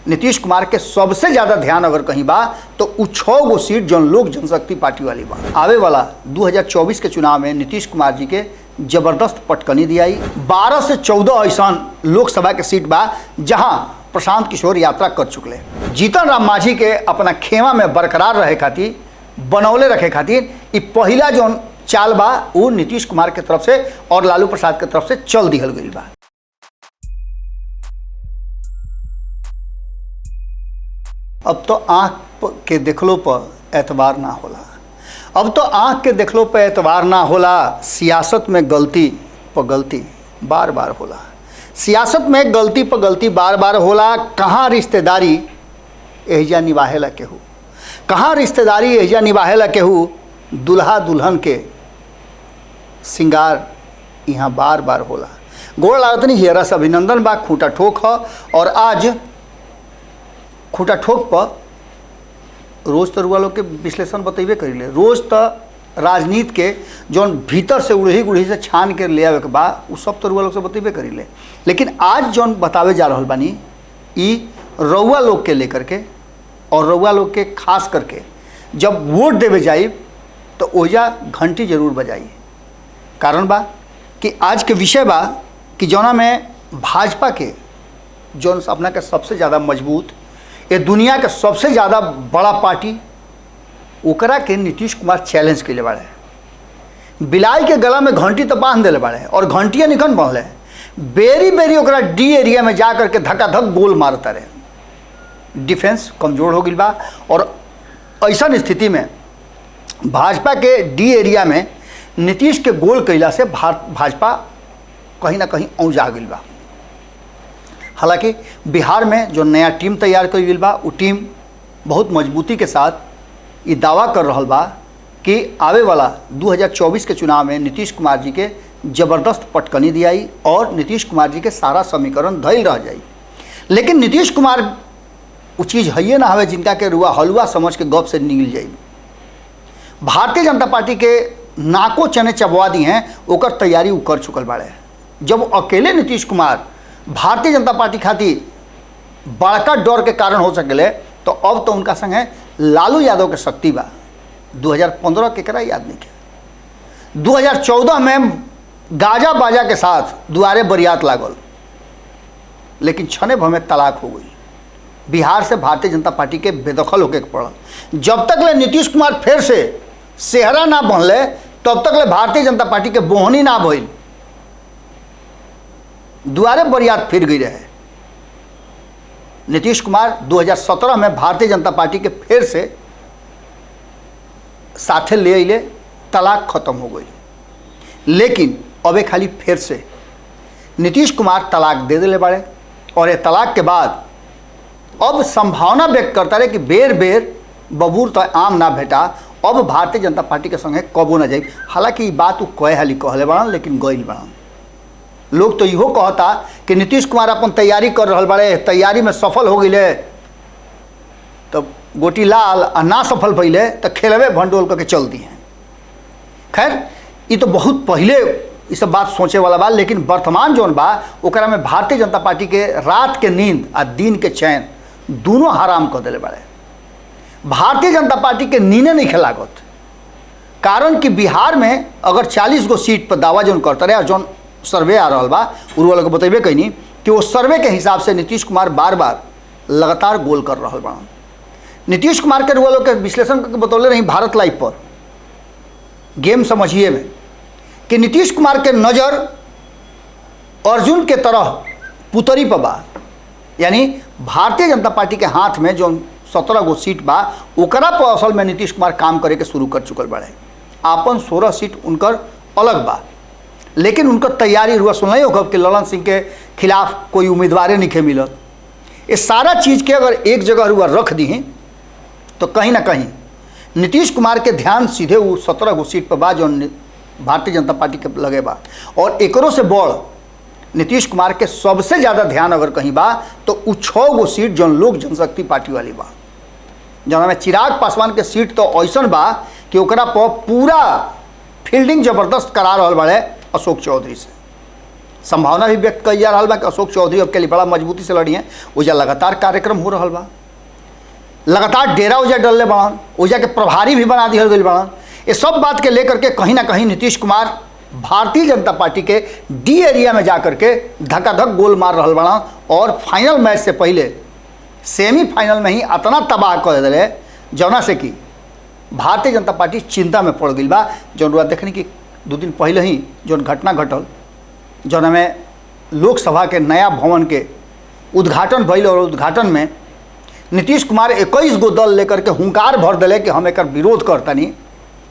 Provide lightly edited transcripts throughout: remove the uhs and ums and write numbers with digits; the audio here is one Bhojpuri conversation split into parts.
नीतीश कुमार के सबसे ज़्यादा ध्यान अगर कहीं बा तो उ 6 गो सीट जौन लोक जनशक्ति पार्टी वाली बा। आवे वाला 2024 के चुनाव में नीतीश कुमार जी के जबरदस्त पटकनी दियाई। 12 से 14 ऐसा लोकसभा के सीट बा जहां प्रशांत किशोर यात्रा कर चुकले। जीतन राम मांझी के अपना खेमा में बरकरार रहे खातिर, बनौले रखे खातिर इ पहला जौन चाल बा वो नीतीश कुमार के तरफ से और लालू प्रसाद के तरफ से चल दिहल गई बा। अब तो आँख के देखलो पर एतबार ना होला, अब तो आँख के देखलो पर एतबार ना होला। सियासत में गलती पर गलती बार बार होला, सियासत में गलती पर गलती बार बार होला। कहाँ रिश्तेदारी एहिजा निभाहेला केहू, कहाँ रिश्तेदारी एहिजा निभाहेला केहू। दुल्हा दुल्हन के सिंगार यहाँ बार बार होला। गोड़ लागत नहीं हेरा से अभिनंदन बा। खूंटा ठोक ह और आज खूंटा ठोक पर रोज तो रुआ लोग के विश्लेषण बतेबे करिले। रोज तो राजनीति के जौन भीतर से उड़ही गुड़ही से छान के ले आवे के बा उ सब तो रुआ लोग से बतेबे करिले। लेकिन आज जौन बतावे जा रहल बानी ई रउआ लोग के लेकर के और रउआ लोग के खास करके जब वोट देवे जाई तो ओजा घंटी जरूर बजाई। कारण बा कि आज के विषय बा कि जौना में भाजपा के जौन अपना के सबसे ज़्यादा मजबूत, ये दुनिया के सबसे ज़्यादा बड़ा पार्टी, ओकरा के नीतीश कुमार चैलेंज के लिए बाड़े। बिलाई के गला में घंटी तो बांध दिले बाड़े और घंटिया निकन बहले बेरी बेरी ओकरा डी एरिया में जा करके धक्का धक गोल मारता रहे। डिफेंस कमज़ोर हो गई बा और ऐसा स्थिति में भाजपा के डी एरिया में नीतीश के गोल कैला से भाजपा कहीं ना कहीं औजा गई बा। हालांकि बिहार में जो नया टीम तैयार करी गई बा वो टीम बहुत मजबूती के साथ ये दावा कर रहा बा कि आवे वाला 2024 के चुनाव में नीतीश कुमार जी के ज़बरदस्त पटकनी दियाई और नीतीश कुमार जी के सारा समीकरण धैल रह जाई। लेकिन नीतीश कुमार वो चीज़ है ना हवे जिनका के रुआ हलवा समझ के गप से निकल जाई। भारतीय जनता पार्टी के नाको चने चबवा दी हैं ओकर तैयारी वो कर चुकल बाड़े। जब अकेले नीतीश कुमार भारतीय जनता पार्टी खातिर बड़का डर के कारण हो सकेले तो अब तो उनका संग है लालू यादव के शक्ति बा। 2015 केकरा याद नहीं किया, 2014 में गाजा बाजा के साथ दुआरे बरियात लागल, लेकिन छने भर में तलाक हो गई। बिहार से भारतीय जनता पार्टी के बेदखल होके पड़ल। जब तक ले नीतीश कुमार फिर से सेहरा ना बनले तब तक ले भारतीय जनता पार्टी के बोहनी ना भइल, दुआरे बरियात फिर गई रहे। नीतीश कुमार 2017 में भारतीय जनता पार्टी के फिर से साथे ले अले, तलाक खत्म हो गई। लेकिन अब खाली फिर से नीतीश कुमार तलाक दे दिले बाड़े और ये तलाक के बाद अब संभावना व्यक्त करता रहे कि बेर बेर बबूर तो आम ना भेटा, अब भारतीय जनता पार्टी के संगे कबो ना जाई। हालांकि ये बात वो कहे हाली कहले बड़न लेकिन गईल बड़न। लोग तो इहो कहता कि नीतीश कुमार अपन तैयारी कर रहा बड़े, तैयारी में सफल हो गए तो गोटी लाल आ ना सफल भैले तो खेलवे भंडोल करके चल दी हैं। खैर ये तो बहुत पहले ये सब बात सोचे वाला बा, लेकिन वर्तमान जौन बा ओकरा में भारतीय जनता पार्टी के रात के नींद आ दिन के चैन दोनों हराम कर दिले बड़े। भारतीय जनता पार्टी के नींदे नहीं खेलागत। कारण कि बिहार में अगर 40 गो सीट पर दावा जौन करता रहे और जौन सर्वे आ रहा बा उर्वा लोग बतेबे कहीं कि वो सर्वे के हिसाब से नीतीश कुमार बार बार लगातार गोल कर रहा बा। नीतीश कुमार के रुआ लोग के विश्लेषण करके बतौले रही भारत लाइव पर गेम समझिए में कि नीतीश कुमार के नज़र अर्जुन के तरह पुतरी पर बा। यानी भारतीय जनता पार्टी के हाथ में जो 17 गो सीट बा ओकरा पर असल में नीतीश कुमार काम करे के शुरू कर चुकल बाड़े। आपन 16 सीट उनकर अलग बा, लेकिन उनकर तैयारी रुआ सुन हो कि ललन सिंह के खिलाफ कोई उम्मीदवार नहीं मिलत। ये सारा चीज़ के अगर एक जगह रुआ रख दी तो कहीं ना कहीं नीतीश कुमार के ध्यान सीधे वो 17 गो सीट पर बा जो भारतीय जनता पार्टी के लगे बा। और एकरों से बड़ नीतीश कुमार के सबसे ज़्यादा ध्यान अगर कहीं बा तो वो 6 गो सीट जो लोक जनशक्ति पार्टी वाली बा, जौना में चिराग पासवान के सीट तो ऐसा बा कि ओकरा पर पूरा फील्डिंग जबरदस्त करा रहा बड़े अशोक चौधरी से। संभावना भी व्यक्त कई जा रहा बा कि अशोक चौधरी अब के लिए बड़ा मजबूती से लड़ी हैं। ओजा लगातार कार्यक्रम हो रहा बा, लगातार डेरा ओजा डलले बड़न, ओजा के प्रभारी भी बना दिया गई बड़न। ये सब बात के लेकर के कहीं ना कहीं नीतीश कुमार भारतीय जनता पार्टी के डी एरिया में जाकर के धकाधक गोल मार रहा बड़न और फाइनल मैच से पहले सेमीफाइनल में ही इतना तबाह कर दिले जौना से कि भारतीय जनता पार्टी चिंता में पड़ गई बा। जौन देखने की 2 दिन पहले ही जौन घटना घटल, जौन में लोकसभा के नया भवन के उद्घाटन भइल और उद्घाटन में नीतीश कुमार 21 गो दल लेकर के हुंकार भर दिले कि हम एक विरोध करतनी।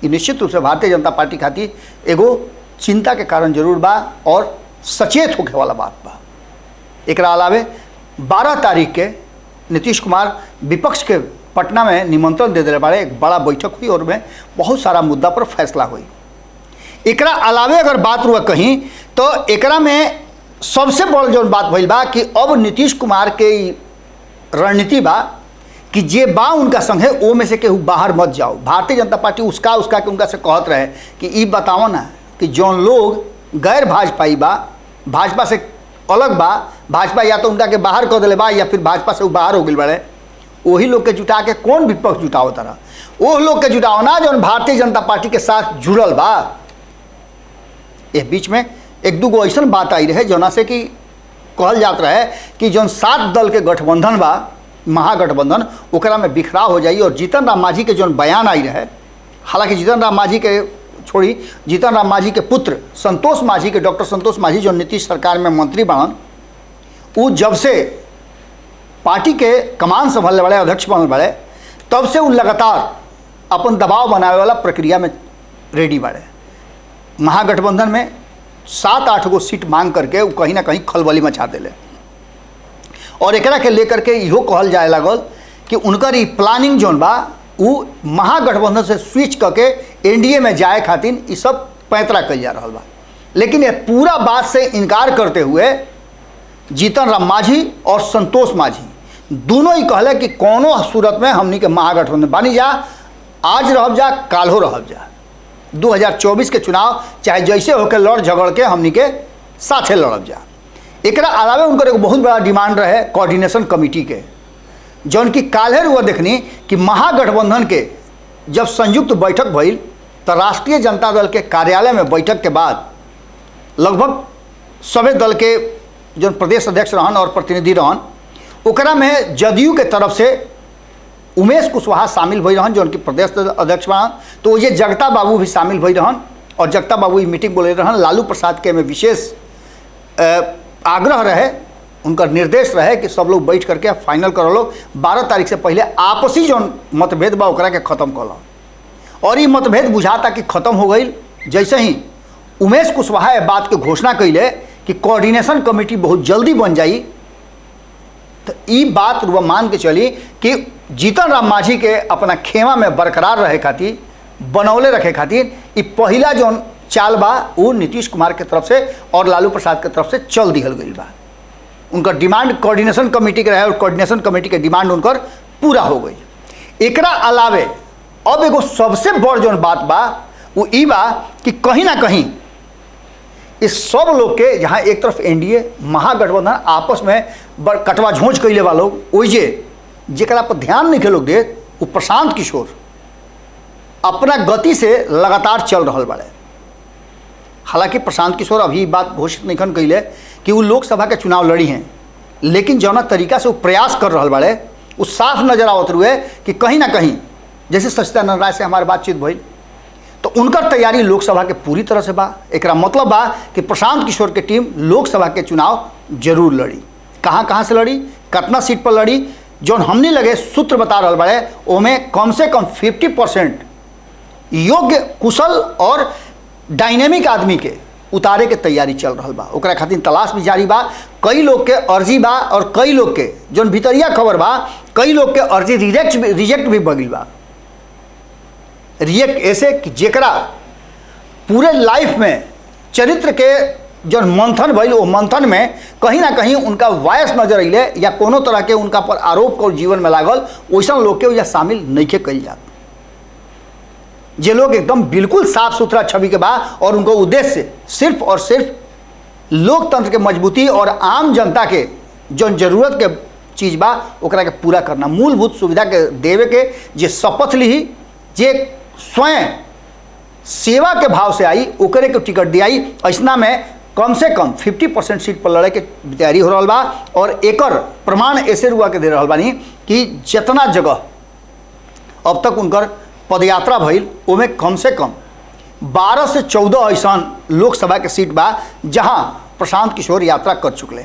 ये निश्चित रूप से भारतीय जनता पार्टी खातिर एगो चिंता के कारण जरूर बा और सचेत होके वाला बात बा। एकरा अलावे 12 तारीख के नीतीश कुमार विपक्ष के पटना में निमंत्रण दे दिले बारे, एक बड़ा बैठक हुई और में बहुत सारा मुद्दा पर फैसला हुई। एकरा अलावे अगर बात हुआ कहीं तो एकरा में सबसे बड़ जो बात भइल बा कि अब नीतीश कुमार के रणनीति बा कि जे बा उनका संगे ओ में से केहू बाहर मत जाओ। भारतीय जनता पार्टी उसका के उनका से कहत रहे कि ई बताओ ना कि जौन लोग गैर भाजपाई बा, भाजपा से अलग बा, भाजपा या तो उनका के बाहर कर दिले बा या फिर भाजपा से वो बाहर हो गए बड़े, वही लोग के जुटा के कौन विपक्ष जुटाओ तरह, वो लोग के जुटाओ ना जौन भारतीय जनता पार्टी के साथ जुड़ल बा। ये बीच में 1-2 गो ऐसा बात आई रहे जौना से कि कहल जात रहे कि जौन 7 दल के गठबंधन बा, महागठबंधन, ओकरा में बिखराव हो जाई। और जीतन राम मांझी के जौन बयान आई रहे, हालांकि जीतन राम मांझी के छोड़ी जीतन राम मांझी के पुत्र संतोष मांझी के, डॉक्टर संतोष मांझी जो नीतीश सरकार में मंत्री बनन, वो जब से पार्टी के कमान संभालने वाले अध्यक्ष बनने वाले तब से वो लगातार अपन दबाव बनावे वाला प्रक्रिया में रेडी बाड़े। महागठबंधन में 7-8 गो सीट मांग करके वो कहीं ना कहीं खलबली मचा दिले और एकरा के लेकर के इहो कहल जाए लागल कि उनकर ई प्लानिंग जोन बा वो महागठबंधन से स्विच करके एनडीए में जाए खातिर ये सब पैंतरा कल जा रहा बा। लेकिन ये पूरा बात से इनकार करते हुए जीतन राम मांझी और संतोष मांझी दोनों ही कहले कि कोनो सूरत में हमनी के महागठबंधन बानी जा, आज रहब जा, काल्हो रहब जा। 2024 के चुनाव चाहे जैसे होकर लड़ झगड़ के हमनी के साथे लड़ब जा। एकरा अलावे उनकर एक बहुत बड़ा डिमांड रहे कोऑर्डिनेशन कमेटी के, जौन की काल्हे हुआ देखनी कि महागठबंधन के जब संयुक्त बैठक भइल तो राष्ट्रीय जनता दल के कार्यालय में बैठक के बाद लगभग सभी दल के जो प्रदेश अध्यक्ष रहन और प्रतिनिधि रहन, ओकरा में जदयू के तरफ से उमेश कुशवाहा शामिल भई रहन जो उनके प्रदेश अध्यक्ष रहन, तो ये जगता बाबू भी शामिल भई रहन और जगता बाबू ये मीटिंग बोले रहन। लालू प्रसाद के में विशेष आग्रह रहे, उनका निर्देश रहे कि सब लोग बैठ करके फाइनल कर लो, 12 तारीख से पहले आपसी जो मतभेद बा ओकरा के ख़त्म कर लो। और ये मतभेद बुझाता कि ख़त्म हो गई जैसे ही उमेश कुशवाहा बात के घोषणा कैले कि कोऑर्डिनेशन कमेटी बहुत जल्दी बन जाई, तो ये बात रुआ मान के चली कि जीतन राम मांझी के अपना खेमा में बरकरार रहे खातिर, बनौले रखे खातिर ये पहला जो चाल बा वो नीतीश कुमार के तरफ से और लालू प्रसाद के तरफ से चल दिहल गई बा। उनका डिमांड कोऑर्डिनेशन कमेटी के रहे और कोऑर्डिनेशन कमेटी के डिमांड उनकर पूरा हो गई। एकरा अलावे अब एगो सबसे बड़ जो बात बा वो ई बा कि कहीं ना कहीं इस सब लोग के जहाँ एक तरफ एनडीए महागठबंधन आपस में बड़ कटवा झोंच कैले वाला लोग ओइजे जेकरा पर ध्यान नहीं लोग दे, वो प्रशांत किशोर अपना गति से लगातार चल रहा बाड़े। हालांकि प्रशांत किशोर अभी बात घोषित नहीं कैले कि वो लोकसभा के चुनाव लड़ी हैं, लेकिन जौना तरीका से वो प्रयास कर रहा बाड़े वो साफ नजर आवत रुए कि कहीं ना कहीं जैसे सचिदानंद राय से हमारी बातचीत भई तो उनकर तैयारी लोकसभा के पूरी तरह से बा। एकरा मतलब बा कि प्रशांत किशोर के टीम लोकसभा के चुनाव जरूर लड़ी। कहाँ से लड़ी, कितना सीट पर लड़ी, जो हमने लगे सूत्र बता रहा बाड़े ओमें कम से कम 50% योग्य, कुशल और डायनेमिक आदमी के उतारे के तैयारी चल रहा बा। ओकरा खातिर तलाश भी जारी बा। कई लोग के अर्जी बा और कई लोग के जो भीतरिया खबर बा, कई लोग के अर्जी रिजेक्ट भी बगिल बा। रिजेक्ट ऐसे कि जेकरा पूरे लाइफ में चरित्र के जो मंथन भइल वो मंथन में कहीं ना कहीं उनका वायस नजर अइले या कोनो तरह के उनका पर आरोप को जीवन में लागल, वैसा लोग के वजह शामिल नहीं के कल जात। जे लोग एकदम बिल्कुल साफ सुथरा छवि के बा और उनको उद्देश्य सिर्फ और सिर्फ लोकतंत्र के मजबूती और आम जनता के जौन जरूरत के चीज़ बा ओकरा के पूरा करना, मूलभूत सुविधा के देवे के जे शपथ ली, जे स्वयं सेवा के भाव से आई ओकरे के टिकट दियाई। ऐसना में कम से कम 50% सीट पर लड़े के तैयारी हो रहा बा। और एकर प्रमाण ऐसे रुआ के दे रहा बानी कि जितना जगह अब तक उनकर पदयात्रा भइल ओमे कम से कम 12 से 14 ऐसा लोकसभा के सीट बा जहां प्रशांत किशोर यात्रा कर चुकले।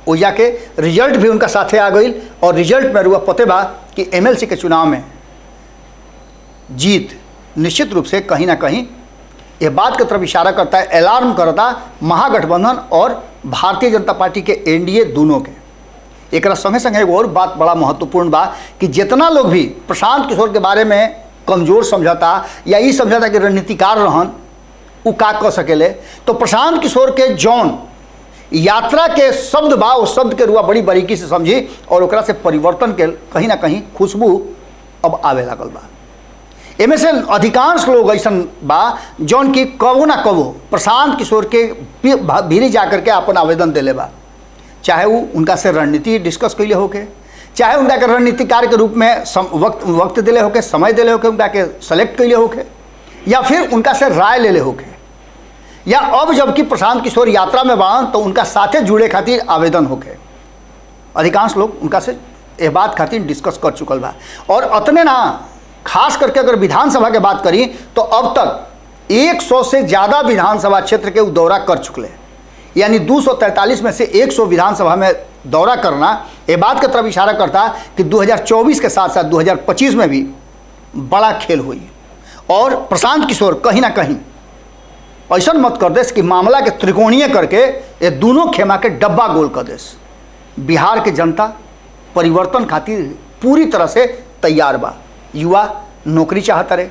ओजा के रिजल्ट भी उनका साथे आ गई और रिजल्ट में रुआ पते बा कि एमएलसी के चुनाव में जीत निश्चित रूप से कहीं ना कहीं ये बात की तरफ इशारा करता है, अलार्म करता महागठबंधन और भारतीय जनता पार्टी के एनडीए दोनों के। एक संगे संगे एक और बात बड़ा महत्वपूर्ण बा कि जितना लोग भी प्रशांत किशोर के बारे में कमजोर समझाता या ये समझाता कि रणनीतिकार रहन उ का कर सकेले, तो प्रशांत किशोर के जौन यात्रा के शब्द बा उस शब्द के रुआ बड़ी बारीकी से समझी और ओकरा से परिवर्तन के कहीं ना कहीं खुशबू अब आवे लागल बा। एमे से अधिकांश लोग ऐसा बा जौन की कबो ना कबो प्रशांत किशोर के भीरी जा करके अपन आवेदन दिले बा, चाहे वो उनका से रणनीति डिस्कस कैले होके, चाहे उनका के रणनीतिकार के रूप में वक्त दिले होके, समय दिले होके, उनका के सेलेक्ट कैले होके, या फिर उनका से राय ले होके, या अब जबकि प्रशांत किशोर यात्रा में बान तो उनका साथे जुड़े खातिर आवेदन होके। अधिकांश लोग उनका से ये बात खातिर डिस्कस कर चुकल बा। और अतने ना, खास करके अगर विधानसभा के बात करी तो अब तक 100 से ज़्यादा विधानसभा क्षेत्र के दौरा कर चुकले, यानी 243 में से 100 विधानसभा में दौरा करना ये बात की तरफ इशारा करता कि 2024 के साथ साथ 2025 में भी बड़ा खेल हुई। और प्रशांत किशोर कहीं ना कहीं ऐसा मत कर देस कि मामला के त्रिकोणीय करके ये दोनों खेमा के डब्बा गोल कर देस। बिहार के जनता परिवर्तन खातिर पूरी तरह से तैयार बा। युवा नौकरी चाहता रहे,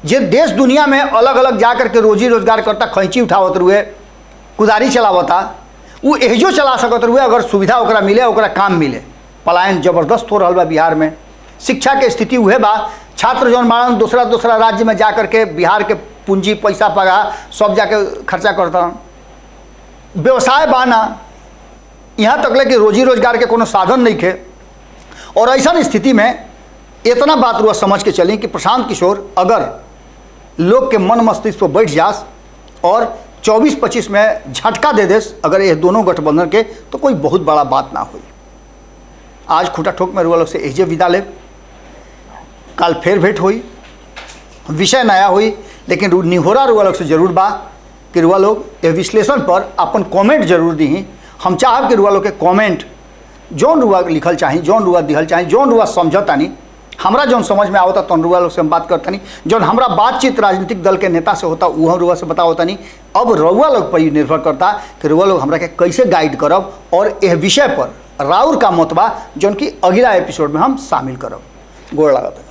जे देश दुनिया में अलग अलग जा करके रोजी रोजगार करता, खैंची उठावत रुए, कुदारी चलावता, वो एहजो चला सकत रुए अगर सुविधा ओकरा मिले, ओकरा काम मिले। पलायन जबरदस्त हो रहा बा बिहार में। शिक्षा के स्थिति उहे बा, छात्र जौन बाड़न दूसरा राज्य में जा करके बिहार के पूंजी पैसा पगा सब जाके खर्चा करता। व्यवसाय बाना यहाँ तक ले कि रोजी रोजगार के कोनो साधन नहीं थे। और ऐसा स्थिति में इतना बात रुआ समझ के चलें कि प्रशांत किशोर अगर लोग के मन मस्तिष्क पर बैठ जास और 24-25 में झटका दे देस अगर ये दोनों गठबंधन के, तो कोई बहुत बड़ा बात ना हुई। आज खूटा ठोक में रुआ लोग से एजे विदा ले, कल फिर भेंट हुई, विषय नया हुई, लेकिन निहोरा रुआ लोग से जरूर बा कि रुआ लोग ये विश्लेषण पर अपन कमेंट जरूर दी। हम चाहब कि रुआ लोग के कमेंट जौन रुआ लिखल चाहिए, जौन रुआ दिहल चाहिए, जौन रुआ समझतानी, हमरा जौन समझ में आवता तो रुआ लोग से हम बात करता नहीं, जौन हमरा बातचीत राजनीतिक दल के नेता से होता वो हम रुआ से बतावता नहीं। अब रुआ लोग पर निर्भर करता कि रुआ लोग हमरा के कैसे गाइड करब और यह विषय पर राउर का मतबा जौन की अगला एपिसोड में हम शामिल करब। गोड़ लागत।